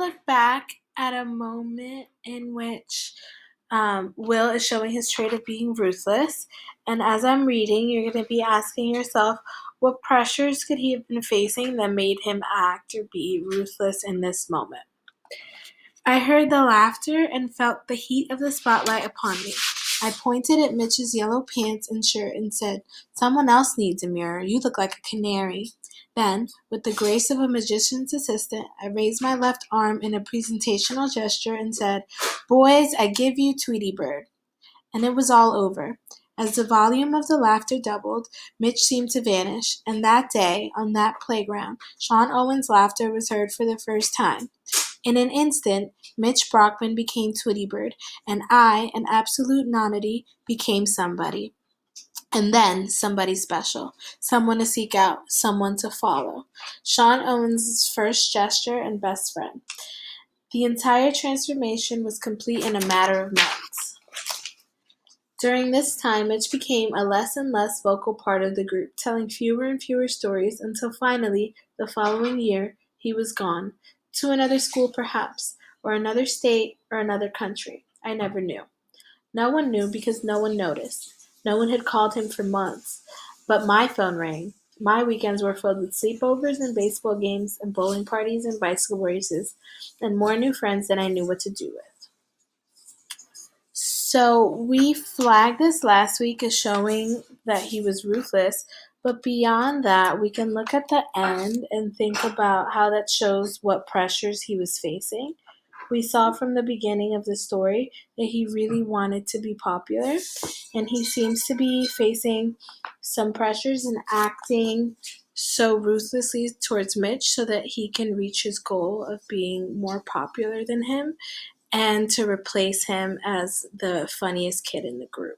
look back at a moment in which Will is showing his trait of being ruthless. And as I'm reading, you're going to be asking yourself, what pressures could he have been facing that made him act or be ruthless in this moment? I heard the laughter and felt the heat of the spotlight upon me. I pointed at Mitch's yellow pants and shirt and said, "Someone else needs a mirror. You look like a canary." Then, with the grace of a magician's assistant, I raised my left arm in a presentational gesture and said, "Boys, I give you Tweety Bird." And it was all over. As the volume of the laughter doubled, Mitch seemed to vanish, and that day, on that playground, Sean Owen's laughter was heard for the first time. In an instant, Mitch Brockman became Tweety Bird, and I, an absolute nonentity, became somebody. And then somebody special, someone to seek out, someone to follow. Sean Owens' first gesture and best friend. The entire transformation was complete in a matter of months. During this time, Mitch became a less and less vocal part of the group, telling fewer and fewer stories until finally, the following year, he was gone. To another school, perhaps, or another state, or another country. I never knew. No one knew because no one noticed. No one had called him for months. But my phone rang. My weekends were filled with sleepovers and baseball games and bowling parties and bicycle races and more new friends than I knew what to do with. So we flagged this last week as showing that he was ruthless, but beyond that, we can look at the end and think about how that shows what pressures he was facing. We saw from the beginning of the story that he really wanted to be popular, and he seems to be facing some pressures and acting so ruthlessly towards Mitch so that he can reach his goal of being more popular than him and to replace him as the funniest kid in the group.